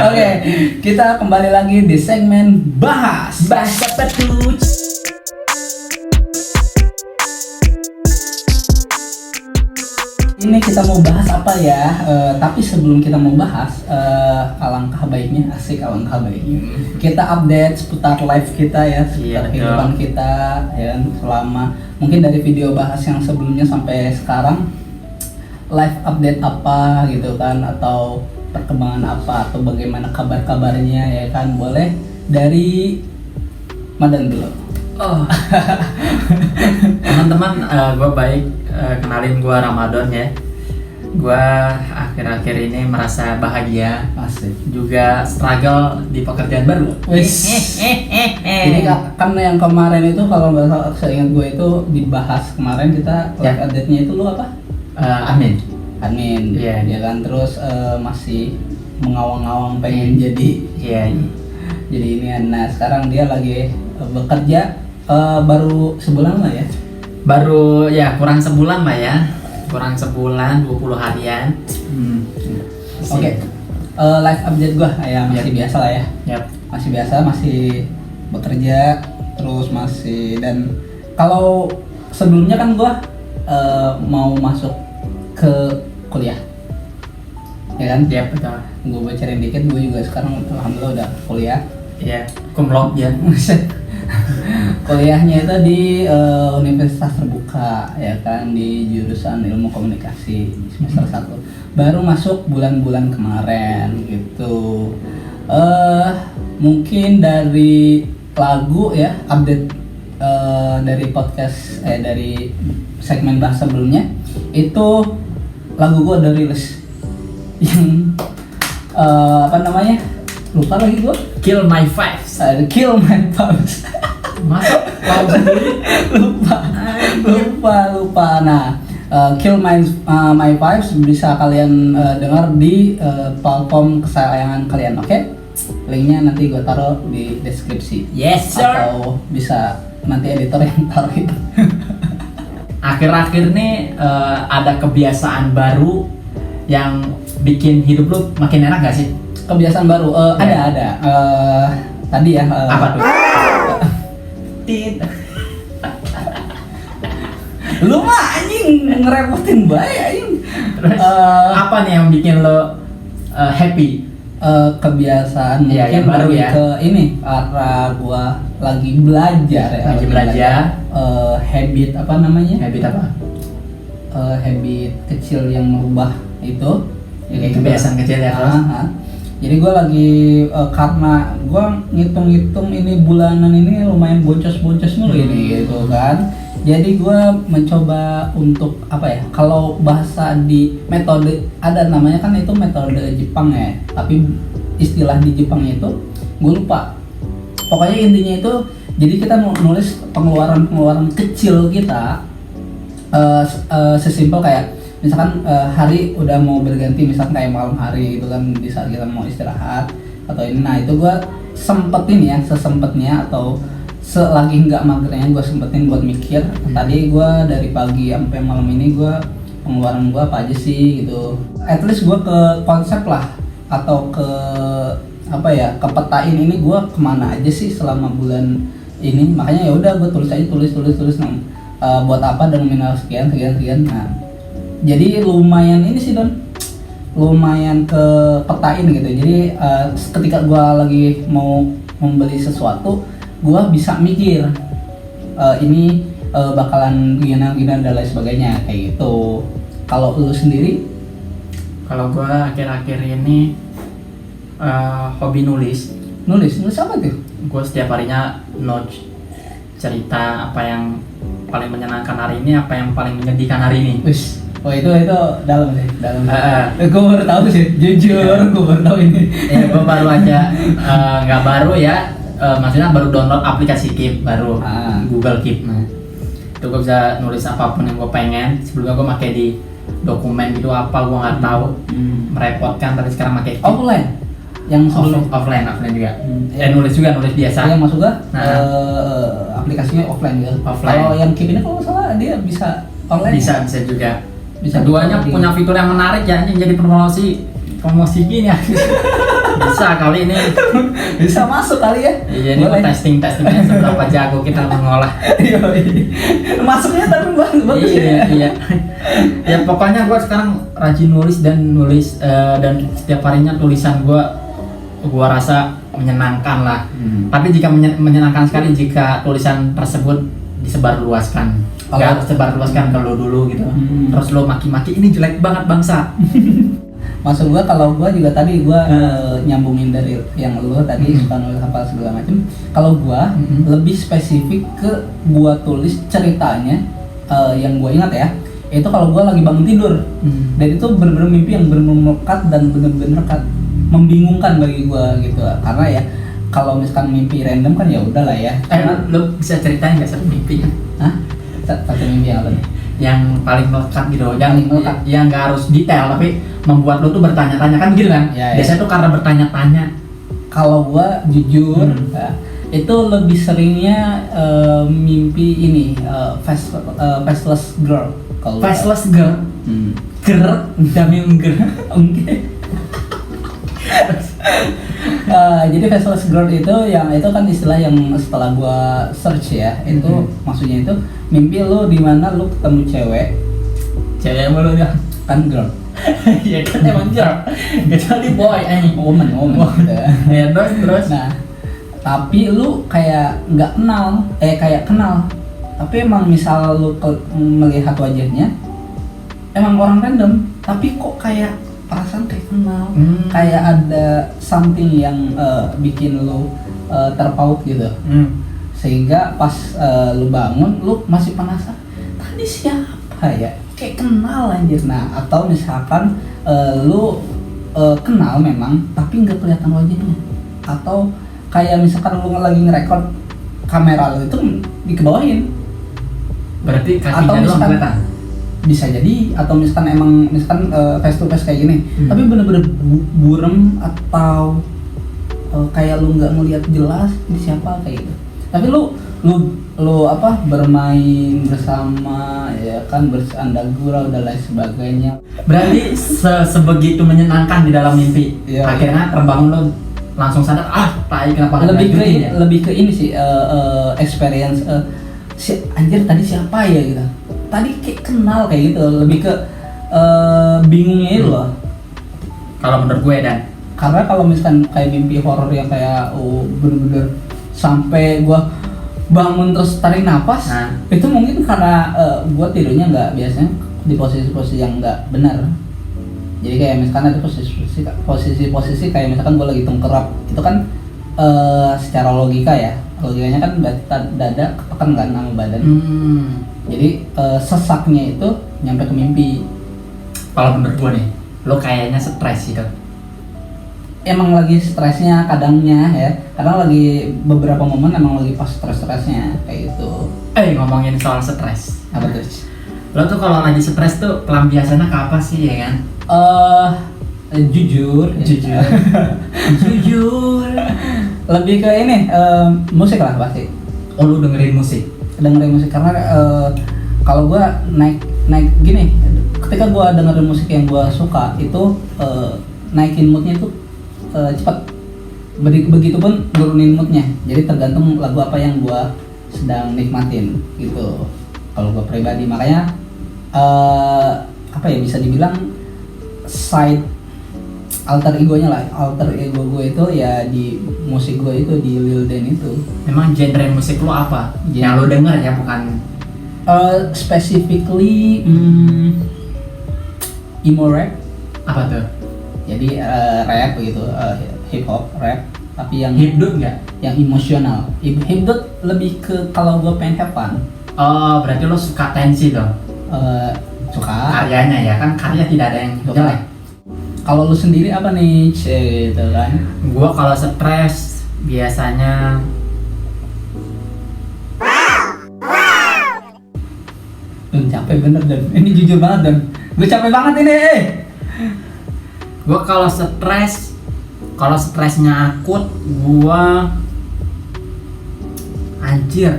Oke, kita kembali lagi di segmen bahas apa tuh. Ini kita mau bahas apa ya? Tapi sebelum kita mau bahas, alangkah baiknya kita update seputar live kita ya, seputar kehidupan kita ya selama mungkin dari video bahas yang sebelumnya sampai sekarang, live update apa gitu kan, atau perkembangan apa, atau bagaimana kabar-kabarnya ya kan. Boleh dari Madan dulu. Oh, teman-teman, gue baik. Kenalin gue Ramadan ya. Gue akhir-akhir ini merasa bahagia. Asik. Juga struggle di pekerjaan baru. Jadi kan yang kemarin itu kalau nggak salah seingat gue itu dibahas kemarin kita live update-nya itu lu apa? Admin, Iya. Ya kan, terus masih mengawang-awang pengen jadi ini. Nah sekarang dia lagi bekerja baru sebulan lah ya. Baru ya kurang sebulan lah ya. Kurang sebulan, 20 harian. Oke. Live update gua ya masih biasa lah ya. Yap. Masih biasa, masih bekerja terus masih, dan kalau sebelumnya kan gua mau masuk ke kuliah. Ya kan? Iya betul. Gue bocorin dikit, gue juga sekarang alhamdulillah udah kuliah. Iya, cum laude ya. Kuliahnya itu di Universitas Terbuka ya kan, di jurusan Ilmu Komunikasi semester 1. Baru masuk bulan-bulan kemarin gitu. Mungkin dari lagu ya, update dari podcast dari segmen bahasa sebelumnya itu lagu gue udah rilis yang apa namanya, lupa lagi gue. Kill My Vibes. Kill My Vibes. Masuk lagu sendiri. lupa. Nah, Kill My Vibes bisa kalian dengar di platform kesayangan kalian. Oke? Linknya nanti gue taruh di deskripsi. Yes sir. Atau bisa nanti editor yang taruh itu. Akhir-akhir nih ada kebiasaan baru yang bikin hidup lu makin enak gak sih? Kebiasaan baru? Ada. Tadi ya. Apa tuh? Lu mah anjing ngerepotin bae anjing. Terus apa nih yang bikin lo happy? Kebiasaan ya, mungkin yang baru ya. Ke ini karena gua lagi belajar ya. Lagi belajar. Habit apa namanya? Habit apa? Habit kecil yang merubah itu. Ya, kayak kebiasaan kecil ya terus. Jadi gue lagi karena gue ngitung-ngitung ini bulanan ini lumayan boncos-boncos mulu ini gitu kan. Jadi gue mencoba untuk apa ya? Kalau bahasa di metode ada namanya kan itu metode Jepang ya. Tapi istilah di Jepang itu gue lupa. Pokoknya intinya itu jadi kita mau nulis pengeluaran kecil kita sesimpel kayak misalkan hari udah mau berganti, misalkan kayak malam hari itu kan di saat kita mau istirahat atau ini. Nah itu gue sempetin ya, sesempetnya atau selagi nggak magernya gue sempetin buat mikir. Tadi gue dari pagi sampai malam ini gue pengeluaran gue apa aja sih gitu. At least gue ke konsep lah, atau ke apa ya, ke petain ini gue kemana aja sih selama bulan ini. Makanya ya udah gue tulis nah, buat apa dan nominal sekian. Nah jadi lumayan ini sih Don, lumayan ke petain gitu. Jadi ketika gue lagi mau membeli sesuatu, gue bisa mikir ini bakalan gimana dan lain sebagainya kayak gitu. Kalau lu sendiri? Kalau gue akhir-akhir ini hobi nulis apa tuh? Gue setiap harinya note cerita apa yang paling menyenangkan hari ini, apa yang paling menyedihkan hari ini. Oh itu dalam sih. Gue baru tahu sih, jujur gue baru tahu ini. Ya gue baru aja, nggak baru ya, maksudnya baru download aplikasi Keep baru, Google Keep. Nah itu gue bisa nulis apapun yang gue pengen. Sebelumnya gue pakai di dokumen gitu apa gue nggak tahu, merepotkan, tapi sekarang pakai Keep. Offline? Yang offline juga. Nulis biasa. Yang masuk gak? Aplikasinya offline gitu. Kalau yang Keep ini kalau nggak salah dia bisa online. Bisa juga. Bisa keduanya punya fitur yang menarik ya, yang jadi promosi gini ya. Bisa kali ini. Bisa masuk kali ya. Iya, ini testingnya seberapa jago kita mengolah. Masuknya tapi bagus iya, iya. Ya pokoknya gue sekarang rajin nulis dan setiap harinya tulisan gue rasa menyenangkan lah. Tapi jika menyenangkan sekali jika tulisan tersebut disebarluaskan. Nggak sebarluaskan ke lo dulu gitu. Terus lo maki-maki ini jelek banget bangsa. Maksud gua kalau gua juga tadi gua nyambungin dari yang lu tadi suka nulis apa segala macam. Kalau gua lebih spesifik ke gua tulis ceritanya yang gua ingat ya. Itu kalau gua lagi bangun tidur. Dan itu bener-bener mimpi yang bener-bener melekat dan bener-bener membingungkan bagi gua gitu. Karena ya kalau misalkan mimpi random kan ya udahlah ya. Karena lo bisa ceritain nggak satu mimpi kan? Hah? Satu mimpi yang apa nih? Yang paling melekat gitu, yang nggak harus detail tapi membuat lo tuh bertanya-tanya kan gitu kan? Ya, biasanya tuh karena bertanya-tanya. Kalau gua jujur itu lebih seringnya mimpi ini faceless girl. Kalau Faceless girl, ger, jamin ger, oke. Jadi faceless girl itu kan istilah yang setelah gua search ya, itu maksudnya itu mimpi lo di mana lo ketemu cewek mulu ya kan girl. Ya kan emang girl, kecuali boy, woman gitu. Ya terus. Nah, tapi lu kayak nggak kenal, kayak kenal, tapi emang misal lu melihat wajahnya, emang orang random, tapi kok kayak perasaan kayak kenal, kayak ada something yang bikin lu terpaut gitu. Sehingga pas lu bangun, lu masih penasaran, tadi siapa ya? Kayak kenal anjir. Nah, atau misalkan lu kenal memang, tapi nggak kelihatan wajahnya. Atau kayak misalkan lu lagi ngerekord kamera lu itu dikebawahin. Berarti kakinya doang kelihatan? Bisa jadi, atau misalkan face to face kayak gini, tapi bener-bener burem atau kayak lu nggak ngeliat jelas ini siapa kayak gitu. Tapi lu bermain bersama ya kan, bersanda gurau dan lain sebagainya. Berarti sebegitu menyenangkan di dalam mimpi. Ya, akhirnya terbangun lo langsung sadar, tai kenapa lebih ke ini sih experience anjir tadi siapa ya gitu. Tadi kayak kenal kayak gitu, lebih ke bingungnya itu loh. Kalau menurut gue dan karena kalau misalkan kayak mimpi horor yang kayak bener-bener sampai gua bangun terus tarik napas, itu mungkin karena gua tidurnya nggak biasanya di posisi-posisi yang nggak benar. Jadi kayak misalkan ada posisi kayak misalkan gua lagi tengkurap, itu kan secara logikanya kan dada ketekan kan sama badan. Jadi sesaknya itu nyampe ke mimpi. Kalau menurut gua nih, lo kayaknya stres gitu. Emang lagi stresnya kadangnya ya, kadang lagi beberapa momen emang lagi pas stresnya kayak gitu. Ngomongin soal stres, Apa tuh? lo tuh kalau lagi stres tuh pelampiasannya ke apa sih ya kan? Jujur. Jujur. Lebih ke ini musik lah pasti. Oh, lu dengerin musik Karena kalau gua naik gini, ketika gua dengerin musik yang gua suka itu naikin moodnya itu cepat. Begitupun nurunin moodnya. Jadi tergantung lagu apa yang gua sedang nikmatin gitu. Kalau gua pribadi, makanya bisa dibilang alter ego gue itu ya di musik gue itu, di Lil Dan itu. Memang genre musik lo apa? Yang lo denger ya, bukan specifically emo rap. Apa tuh? Jadi rap gitu, hip hop rap, tapi yang hipdut nggak? Yang emosional. Hipdut lebih ke kalau gue pengen have fun. Oh, berarti lo suka tensi dong? Suka. Karyanya ya kan, karya tidak ada yang jelek. Kalau lu sendiri apa nih, gitu kan? Gua kalau stres biasanya capek bener Dan. Ini jujur banget Dan. Gue capek banget ini. Gua kalau stresnya akut, gua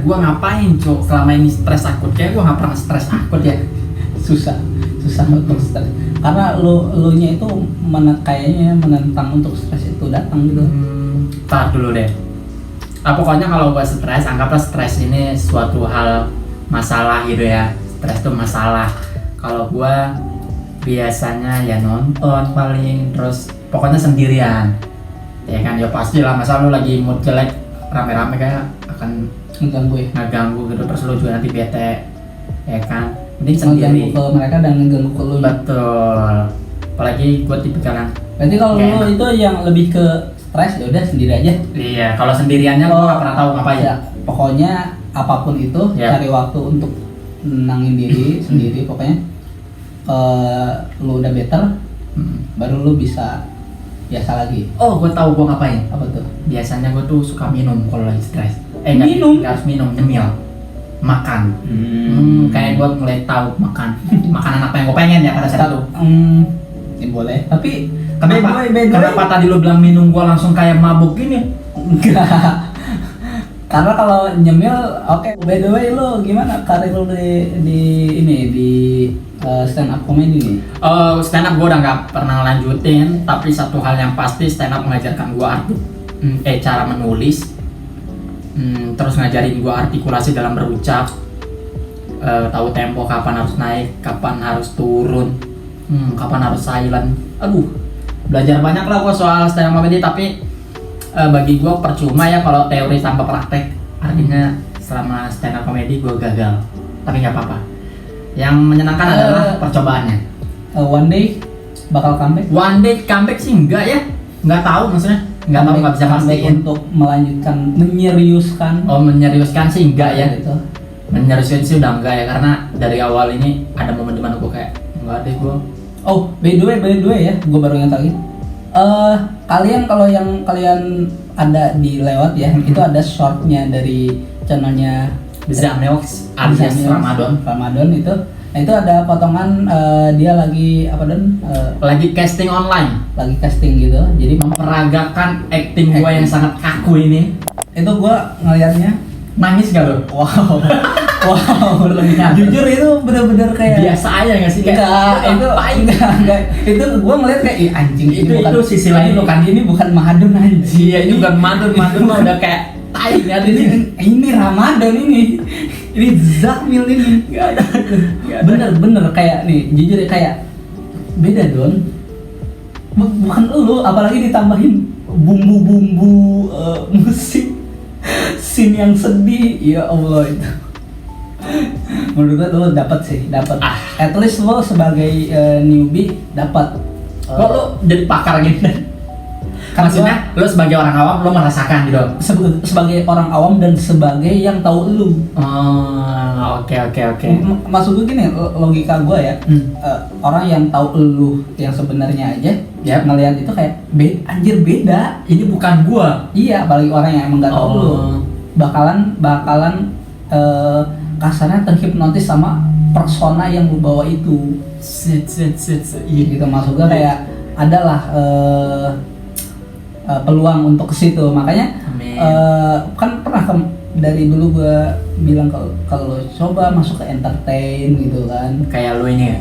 ngapain cok selama ini stres akut? Kayak gua nggak pernah stres akut ya. Susah untuk stres. Karena lu nya itu kayaknya menentang untuk stres itu itu datang gitu. Tar dulu deh. Pokoknya kalau gue stres, anggaplah stres ini suatu hal masalah gitu ya. Stres itu masalah. Kalau gue biasanya ya nonton paling, terus pokoknya sendirian. Ya kan, ya pasti lah, masa lu lagi mood jelek rame-rame kayak akan ngeganggu gitu, terus lu juga nanti bete, ya kan. Mending sendiri. Ngeganggu ke mereka dan ngeganggu ke lu. Betul. Apalagi gue tipikalan. Berarti kalau lu itu yang lebih ke stres, ya udah sendiri aja. Iya, kalau sendiriannya gue nggak pernah tahu ngapain. Ya, pokoknya apapun itu cari waktu untuk nenangin diri sendiri. Pokoknya lu udah better, baru lu bisa biasa lagi. Oh, gue tahu gue ngapain. Apa tuh? Biasanya gue tuh suka minum kalau lagi stres. Minum? Nggak harus minum, nyemil, makan. Kayak gue mulai tahu makan makanan apa yang gue pengen ya pada saat itu. Ya boleh. Tapi kenapa tadi lo bilang minum gue langsung kayak mabuk gini? Enggak. Karena kalau nyemil, oke. By the way, lo gimana karir lo di stand up comedy nih? Stand up gue udah nggak pernah lanjutin, tapi satu hal yang pasti stand up mengajarkan gue cara menulis, terus ngajarin gue artikulasi dalam berucap, tahu tempo, kapan harus naik, kapan harus turun, kapan harus silent. Aduh, belajar banyak lah gue soal stand up comedy, tapi bagi gue percuma ya kalau teori tanpa praktek. Artinya selama stand up comedy gue gagal, tapi nggak apa-apa. Yang menyenangkan adalah percobaannya. One day bakal comeback? One day comeback sih enggak ya, nggak tahu maksudnya, nggak tahu, nggak bisa pastiin. Untuk melanjutkan, menyeriuskan. Oh, menyeriuskan sih enggak ya. Gitu. Menyeriuskan sih udah enggak ya, karena dari awal ini ada momen dimana gue kayak enggak deh gue. Oh, by the way ya, gue baru ingat lagi. Kalian kalau yang kalian ada di lewat ya, itu ada shortnya dari channelnya Zamilks alias Ramadan itu. Nah, itu ada potongan dia lagi apa dan lagi casting online, lagi casting gitu. Jadi memperagakan acting gue yang sangat kaku ini. Itu gue ngelihatnya nangis gak lo? Wow. Jujur itu bener-bener kayak biasa aja nggak sih? Enggak. Itu gue ngeliat kayak anjing itu sisi lain lo kan. Ini bukan Madun anjing. Iya, ini bukan Madun mah udah kayak tai ya. Ini Ramadan ini Zakmil ini. Enggak ada. Bener kayak nih, jujur kayak beda Don. Bukan lu, apalagi ditambahin bumbu-bumbu musik scene yang sedih. Ya Allah itu. Menurut gue lo dapat. At least lo sebagai newbie dapat. Kok lo jadi pakar gitu? Maksudnya lo sebagai orang awam lo merasakan gitu. Sebagai orang awam dan sebagai yang tahu lu. Oke. Maksud gue gini, logika gue ya. Orang yang tahu lu yang sebenarnya aja ngelihat itu kayak anjir beda. Ini bukan gua. Iya, apalagi orang yang emang gak tahu lu. Bakalan kasarnya terhipnotis sama persona yang lu bawa itu. Iya gitu, maksud gue kayak adalah peluang untuk ke situ. Makanya kan pernah dari dulu gue bilang kalau coba masuk ke entertain gitu kan. Kayak lu ini ya.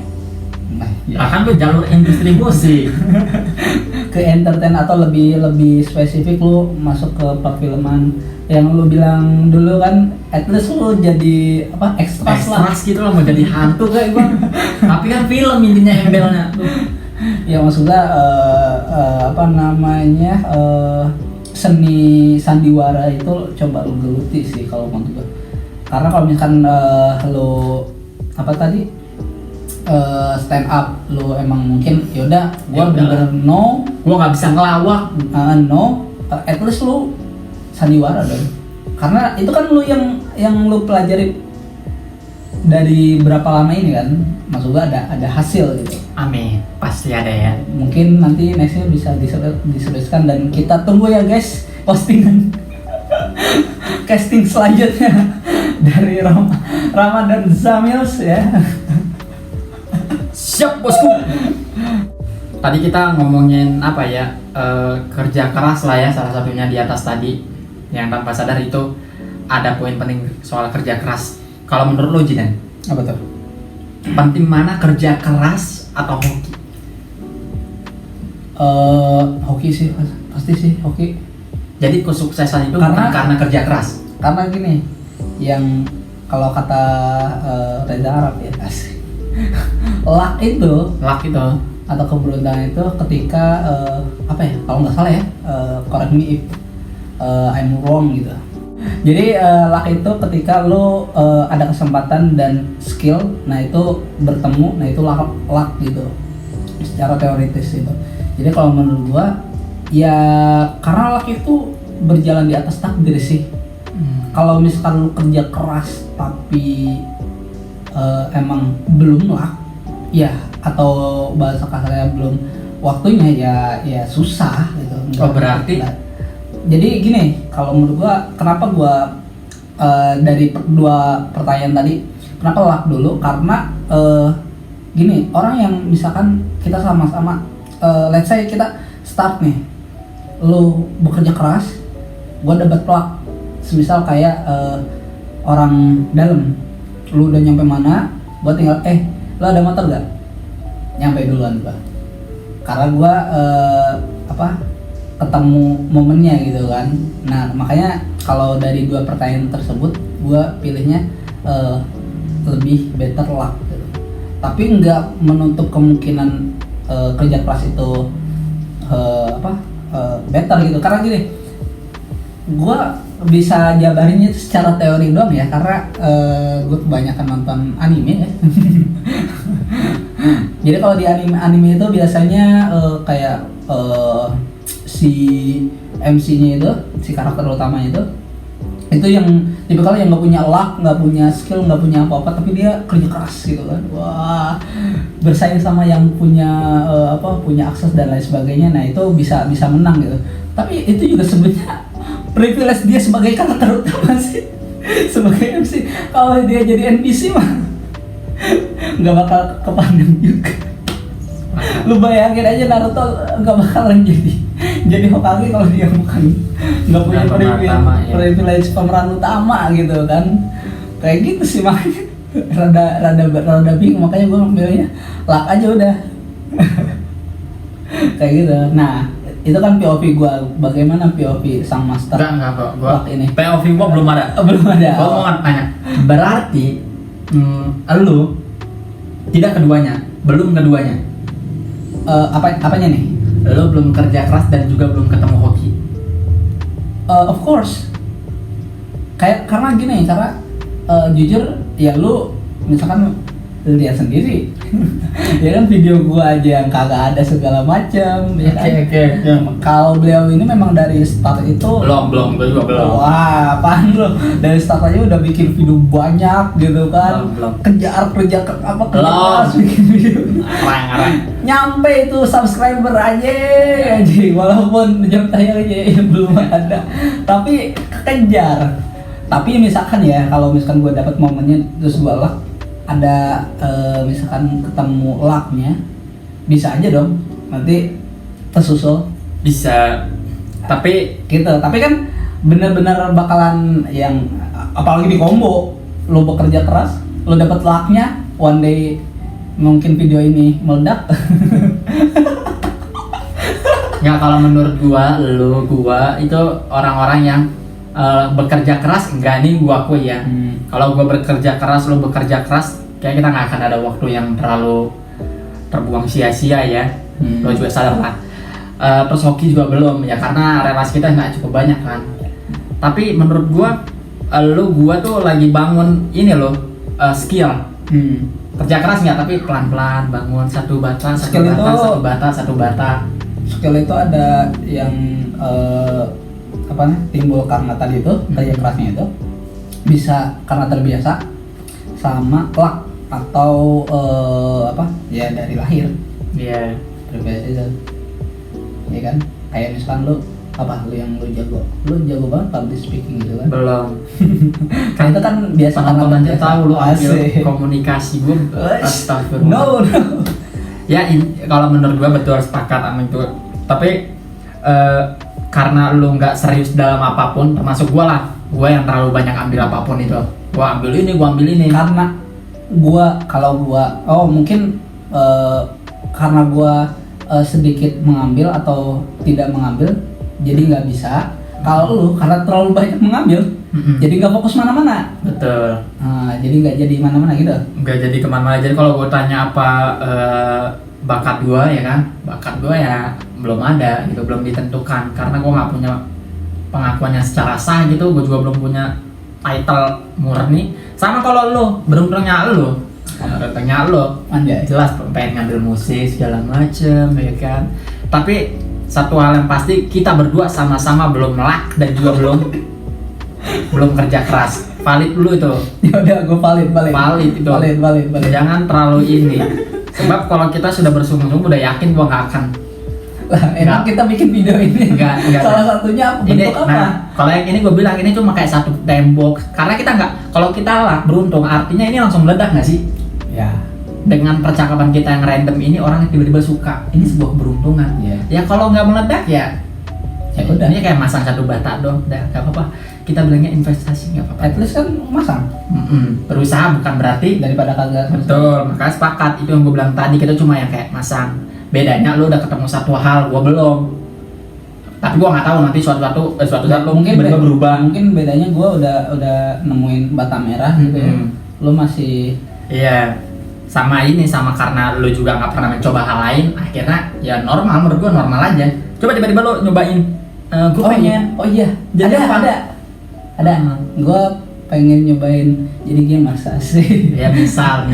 Nah, kan lu jalur industri musik. Ke entertain atau lebih spesifik lu masuk ke perfilman yang lu bilang dulu kan, at least lu jadi apa ekstras gitu lah, mau jadi hantu kayak gua. Tapi kan film intinya embelnya. Ya maksudnya seni sandiwara itu coba lu geluti sih kalau menurut gua. Karena kalau misalkan lu apa tadi stand up lu emang mungkin yaudah gua bener-bener gua nggak bisa ngelawak, at least lu sandiwara dong. Karena itu kan lu yang lu pelajari dari berapa lama ini kan, maksud gua ada hasil gitu. Amin, pasti ada ya. Mungkin nanti nextnya bisa diseriuskan dan kita tunggu ya guys postingan casting selanjutnya dari Ramadan Zamils ya. Siap bosku. Tadi kita ngomongin apa ya, kerja keras lah ya, salah satunya di atas tadi. Yang tanpa sadar itu ada poin penting soal kerja keras. Kalau menurut lo Jidan, apa tuh? Penting mana kerja keras atau hoki? Hoki sih, pasti sih hoki. Jadi kesuksesan itu Karena- bukan karena kerja keras. Karena gini, yang kalau kata Reza Arab ya, asik. Luck itu Luck itu. atau keberuntungan itu ketika apa ya, kalau nggak salah ya, correct me if I'm wrong gitu. Jadi luck itu ketika lo ada kesempatan dan skill, nah itu bertemu, nah itu luck gitu secara teoritis itu. Jadi kalau menurut gua ya karena luck itu berjalan di atas takdir sih. Kalau misalkan lu kerja keras tapi emang belum luck ya, atau bahasa kasarnya belum waktunya, ya susah gitu. Oh, berarti jadi gini, kalau menurut gua kenapa gua dari dua pertanyaan tadi kenapa luck dulu, karena gini, orang yang misalkan kita sama-sama let's say kita start nih, lu bekerja keras, gua dapat luck, semisal kayak orang dalam, lu udah nyampe mana, gua tinggal lu ada motor gak? Nyampe duluan gua, karena gua ketemu momennya gitu kan. Nah makanya kalau dari dua pertanyaan tersebut gua pilihnya lebih better luck gitu. Tapi nggak menutup kemungkinan kerja keras itu better gitu, karena gini, gua bisa jabarinnya itu secara teori doang ya, karena gue kebanyakan nonton anime ya. Jadi kalau di anime itu biasanya kayak si MC-nya itu, si karakter utamanya itu yang tipikal yang nggak punya luck, nggak punya skill, nggak punya apa-apa, tapi dia kerja keras gitu kan. Wah, bersaing sama yang punya punya akses dan lain sebagainya. Nah itu bisa menang gitu. Tapi itu juga sebenarnya privilege dia sebagai karakter utama sih, sebagai MC. Kalau dia jadi NPC mah nggak bakal kepandang juga. Lu bayangin aja Naruto nggak bakalan jadi Hokage kalau dia bukan nggak punya privilege pemeran utama gitu kan. Kayak gitu sih, makanya rada bingung, makanya gue milihnya luck aja udah. Kayak gitu. Nah itu kan POV gue, bagaimana POV sang master? Enggak kok, gua ini POV gua belum ada. Belum ada. Gua mau nanya, berarti lu tidak keduanya, belum keduanya. Apanya nih? Lu belum kerja keras dan juga belum ketemu hoki. Of course. Karena gini, cara jujur ya, lu misalkan lu lihat sendiri. Ya kan video gua aja yang kagak ada segala macam, ya kan. Oke. Kalau beliau ini memang dari start itu Belum, gua juga belum. Wah, apaan lu? Dari start aja udah bikin video banyak gitu kan. Belum. Kerja keras bikin video. Arang. Nyampe itu subscriber aja, walaupun jam tayang aja belum ada, tapi kekejar. Tapi misalkan ya, kalau misalkan gue dapat momennya terus gue luck, ada misalkan ketemu lucknya, bisa aja dong nanti tersusul. Bisa. Tapi Gitu. Tapi kan bener-bener bakalan yang apalagi di combo, lo bekerja keras, lo dapat lucknya, one day mungkin video ini meledak. nggak, kalau menurut gua itu orang-orang yang bekerja keras, enggak nih gua akui ya. Kalau gua bekerja keras, lu bekerja keras, kayak kita nggak akan ada waktu yang terlalu terbuang sia-sia ya. Lo juga sadar lah. Terus hoki juga belum ya, karena relasi kita nggak cukup banyak kan. Tapi menurut gua tuh lagi bangun ini loh, skill. Kerja keras nggak, tapi pelan-pelan bangun satu bata. Skill itu ada yang timbul karena tadi itu kerja kerasnya itu, bisa karena terbiasa sama luck atau ya dari lahir. Iya. Terbiasa itu, ya kan? Kayak misalkan lu yang lu jago banget public speaking gitu kan? Belum. Kan itu kan biasa Teman-teman biasa. tahu lu ambil Asik. komunikasi gue. Astagfirullah. No. Ya kalau menurut gue betul, sepakat sama itu. Tapi karena lu nggak serius dalam apapun, termasuk gue yang terlalu banyak ambil apapun itu. Gue ambil ini. Karena mungkin karena gua sedikit mengambil atau tidak mengambil, jadi nggak bisa. Kalau lu karena terlalu banyak mengambil, jadi nggak fokus mana-mana. Betul. Jadi nggak jadi mana-mana gitu. Nggak jadi kemana-mana. Jadi kalau gue tanya apa bakat gue ya kan, bakat gue ya belum ada gitu, belum ditentukan karena gue nggak punya pengakuan yang secara sah gitu. Gue juga belum punya title murni. Sama kalau lu, beruntungnya lu jelas pengen ngambil musik segala macem ya kan. Tapi satu hal yang pasti, kita berdua sama-sama belum melak dan juga belum kerja keras. Valid dulu itu. Ya udah, gue valid itu. Valid. Jangan terlalu ini. Sebab kalau kita sudah bersungguh-sungguh, udah yakin gua nggak akan. Lah, enak kita bikin video ini. Enggak. Salah satunya bentuk apa? Nah, kalau yang ini gue bilang ini cuma kayak satu tembok. Karena kita nggak, kalau kita lah beruntung, artinya ini langsung meledak nggak sih? Ya. Dengan percakapan kita yang random ini, orang yang tiba-tiba suka, ini sebuah keberuntungan. Ya kalau nggak meledak ya udah. Ini kayak masang satu bata dong, udah nggak apa-apa. Kita bilangnya investasi, nggak apa-apa. At least kan masang. Berusaha bukan berarti daripada kagak. Betul, makanya sepakat. Itu yang gue bilang tadi, kita cuma yang kayak masang. Bedanya lu udah ketemu satu hal, gue belum. Tapi gue nggak tahu nanti suatu saat lu mungkin berubah. Mungkin bedanya gue udah nemuin bata merah gitu ya. Lu masih. Iya. Sama karena lu juga nggak pernah mencoba hal lain, akhirnya ya normal, menurut gua normal aja. Coba tiba-tiba lu nyobain, gua pengen. Oh iya. Jadi ada. Gua pengen nyobain jadi gamers asik. Ya misal.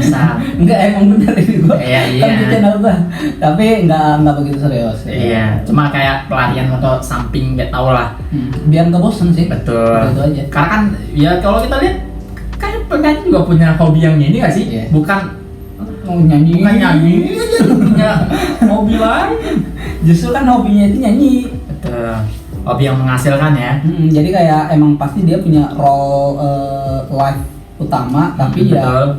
Enggak, emang bener ini gua. Iya. Kan di channel gua. Tapi enggak begitu serius. Iya. Cuma kayak pelarian atau samping, nggak tau lah. Biar nggak bosen sih. Betul. Itu aja. Karena kan ya kalau kita lihat kayak penyanyi juga punya hobi yang ini nggak sih? Iya. Bukan nyanyi, punya hobi lain. Justru kan hobinya itu nyanyi. Betul. Hobi yang menghasilkan ya. Jadi kayak emang pasti dia punya role life utama, tapi ya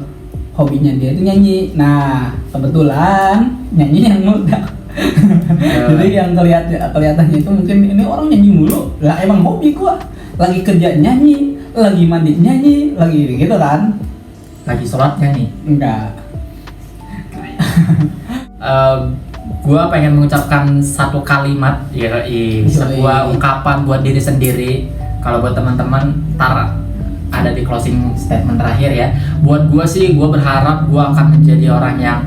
hobinya dia itu nyanyi. Nah kebetulan nyanyi yang meledak. Jadi yang kelihatannya itu mungkin ini orang nyanyi mulu. Lah emang hobi gua. Lagi kerja nyanyi, lagi mandi nyanyi, lagi gitu kan. Lagi sholat nyanyi? Enggak. Gua pengen mengucapkan satu kalimat sebuah ungkapan buat diri sendiri. Kalau buat teman-teman ntar ada di closing statement terakhir ya. Buat gua sih, gua berharap gua akan menjadi orang yang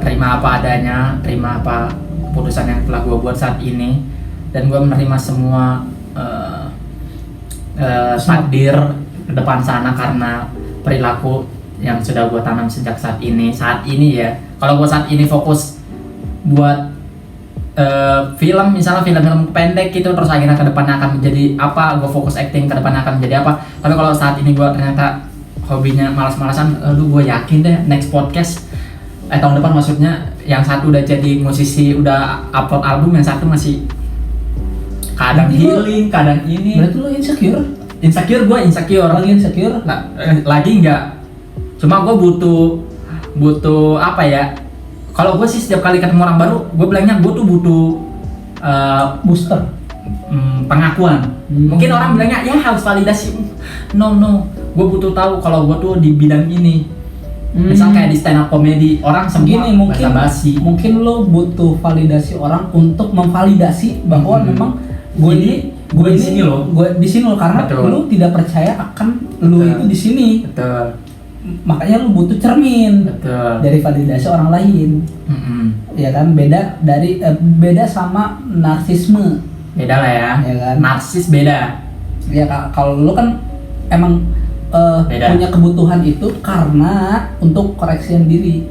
terima apa adanya, terima apa keputusan yang telah gua buat saat ini, dan gua menerima semua takdir ke depan sana karena perilaku yang sudah gue tanam sejak saat ini ya. Kalau gue saat ini fokus buat film, misalnya film-film pendek gitu, terus akhirnya ke depannya akan menjadi apa, gue fokus acting, ke depannya akan menjadi apa. Tapi kalau saat ini gue ternyata hobinya malas-malasan, gue yakin deh next podcast tahun depan maksudnya, yang satu udah jadi musisi, udah upload album, yang satu masih kadang healing, kadang ini. Berarti lo insecure? Gue insecure. Lagi insecure? Lagi enggak. Cuma gue butuh apa ya? Kalau gue sih setiap kali ketemu orang baru, gue bilangnya gue tuh butuh booster, pengakuan. Mungkin orang bilangnya ya harus validasi. No, gue butuh tahu kalau gue tuh di bidang ini. Misal kayak di stand up comedy, orang semua basa-basi. Mungkin lo butuh validasi orang untuk memvalidasi bahwa memang gue di sini loh karena lo tidak percaya akan lo itu di sini. Betul. Makanya lu butuh cermin. Betul. Dari validasi orang lain. Ya kan, beda sama narsisme. Beda lah ya kan? Narsis beda. Ya kalau lu kan emang punya kebutuhan itu karena untuk koreksian diri.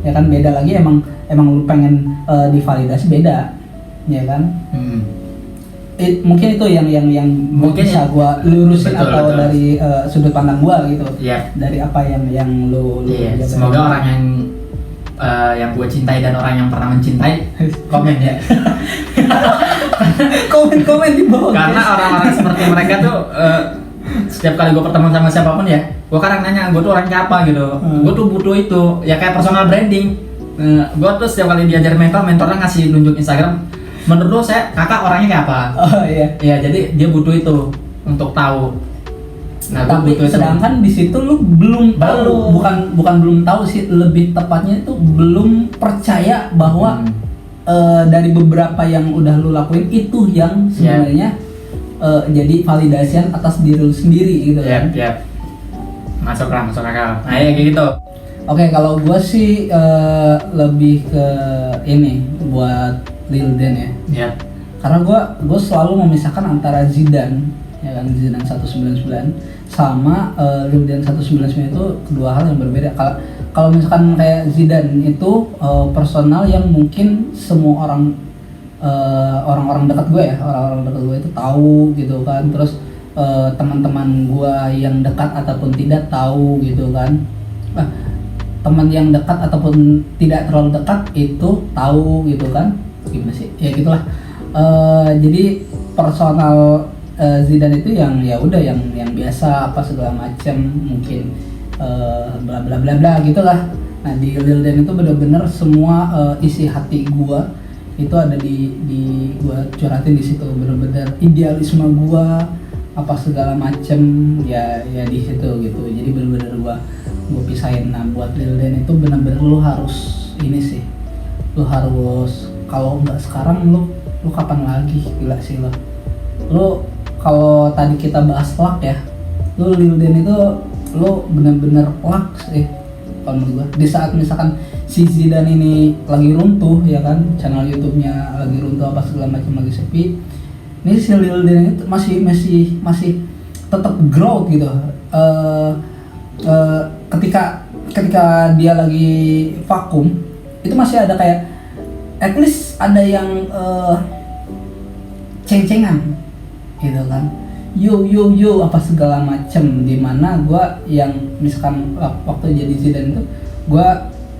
Ya kan, beda lagi emang lu pengen divalidasi, beda. Ya kan? Mungkin itu yang mungkin bisa gua lurusin atau dari sudut pandang gua gitu. Dari apa yang lu semoga orang yang gua cintai dan orang yang pernah mencintai komen ya. komen di bawah. Karena orang-orang seperti mereka tuh setiap kali gua bertemu sama siapapun ya, gua kadang nanya gua tuh orangnya apa gitu. Gua tuh butuh itu ya, kayak personal branding. Gua tuh setiap kali diajar mentornya ngasih nunjuk Instagram, menurut lo kakak orangnya kayak apa? Oh iya. Ya jadi dia butuh itu untuk tahu. Nah, gua tapi butuh itu. sedangkan di situ lu belum tahu, bukan belum tahu sih, lebih tepatnya itu belum percaya bahwa dari beberapa yang udah lu lakuin itu yang sebenarnya jadi validasian atas diri lu sendiri gitu kan. Masuk akal. Nah ya kayak gitu. Oke, kalau gua sih lebih ke ini buat Lil Dan ya. Karena gua selalu memisahkan antara Zidane ya kan, Zidane 199 sama Lil Dan 199 itu kedua hal yang berbeda. Kalau misalkan kayak Zidane itu personal yang mungkin semua orang-orang dekat gue ya, orang-orang dekat gue itu tahu gitu kan. Terus teman-teman gue yang dekat ataupun tidak tahu gitu kan. Teman yang dekat ataupun tidak terlalu dekat itu tahu gitu kan. Gimana sih? Ya gitulah. Jadi personal Zidane itu yang ya udah yang biasa apa segala macam, mungkin bla bla bla bla gitulah. Nah di Lil Dan itu benar-benar semua isi hati gua itu ada di gua curhatin di situ, benar-benar idealisme gua apa segala macam ya di situ gitu. Jadi benar-benar gua pisahin. Nah buat Lil Dan itu benar-benar lu harus ini sih, lu harus kalau nggak sekarang lu kapan lagi, gila sih lu kalau tadi kita bahas luck ya, lu Lil Dan itu lu bener-bener luck sih kalau menurut gua. Di saat misalkan si Zidane ini lagi runtuh ya kan, channel YouTube-nya lagi runtuh apa segala macam lagi sepi, ini si Lil Dan itu masih tetap growth gitu. Ketika dia lagi vakum itu masih ada kayak at least ada yang ceng-cengan gitu kan, yo apa segala macem, dimana gue yang misalkan waktu jadi Zidane itu gue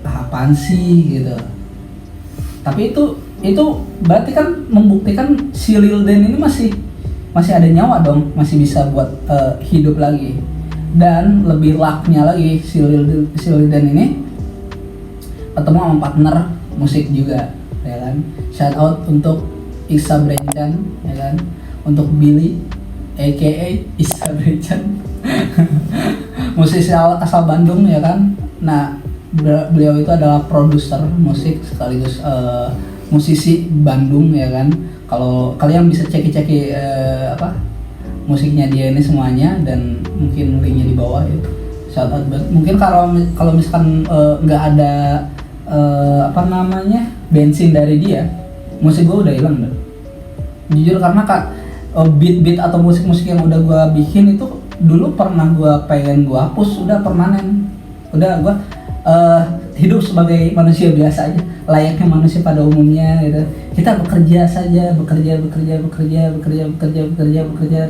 apaan sih gitu. Tapi itu berarti kan membuktikan si Lil Dan ini masih ada nyawa dong, masih bisa buat hidup lagi. Dan lebih lucknya lagi si Lil Dan ini ketemu sama partner musik juga ya kan. Shout out untuk Isa Brencan ya kan, untuk Billy aka Isa Brencan musisi asal Bandung ya kan. Nah beliau itu adalah produser musik sekaligus musisi Bandung ya kan. Kalau kalian bisa ceki musiknya dia ini semuanya, dan mungkin linknya di bawah itu. Shout out banget. Mungkin kalau misalkan nggak ada bensin dari dia, musik gue udah hilang deh. Jujur, karena beat atau musik yang udah gue bikin itu dulu pernah gue pengen gue hapus, udah permanen, udah gue hidup sebagai manusia biasa aja, layaknya manusia pada umumnya gitu. Kita bekerja saja, bekerja,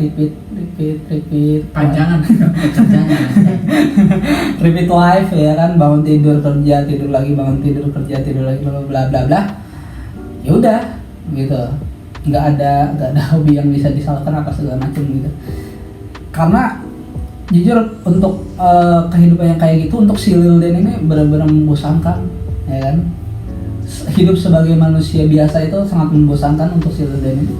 repeat panjangan repeat life ya kan, bangun tidur kerja, tidur lagi, bangun tidur kerja, tidur lagi, bla bla bla. Ya udah gitu, nggak ada hobi yang bisa disalahkan apa segala macam gitu. Karena jujur untuk kehidupan yang kayak gitu untuk si Lil Dan ini benar-benar membosankan ya kan. Hidup sebagai manusia biasa itu sangat membosankan untuk si Lil Dan ini.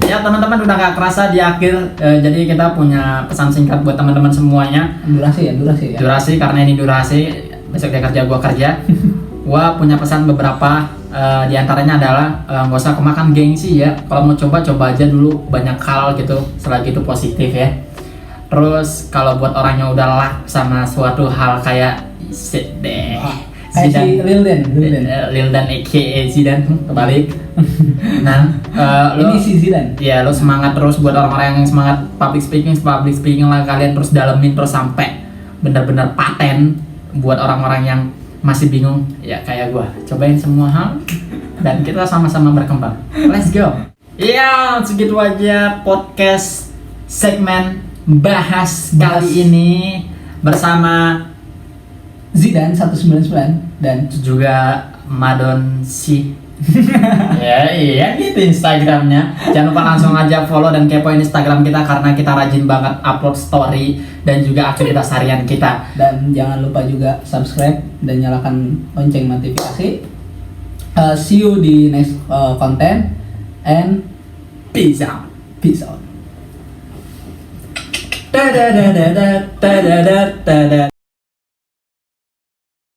Ya teman-teman, udah gak kerasa di akhir, jadi kita punya pesan singkat buat teman-teman semuanya. Durasi karena ini durasi, besok dia kerja, gua kerja. Gua punya pesan beberapa, di antaranya adalah nggak usah kemakan gengsi ya. Kalau mau coba aja dulu, banyak hal gitu, selagi itu positif ya. Terus kalau buat orang yang udah lah sama suatu hal kayak si Lil Dan aka Zidane kebalik. Nah, ini si Zidane. Ya, lo semangat terus buat orang-orang yang semangat public speaking lah, kalian terus dalemin terus sampai benar-benar paten. Buat orang-orang yang masih bingung ya kayak gua, cobain semua hal dan kita sama-sama berkembang. Let's go. Iya, segitu aja podcast segmen bahas kali ini bersama Zidane 199 dan juga Madon si ya gitu Instagramnya. Jangan lupa langsung aja follow dan kepoin Instagram kita karena kita rajin banget upload story dan juga aktivitas harian kita. Dan jangan lupa juga subscribe dan nyalakan lonceng notifikasi. See you di next content and Peace out. tadadadada, tadadadada.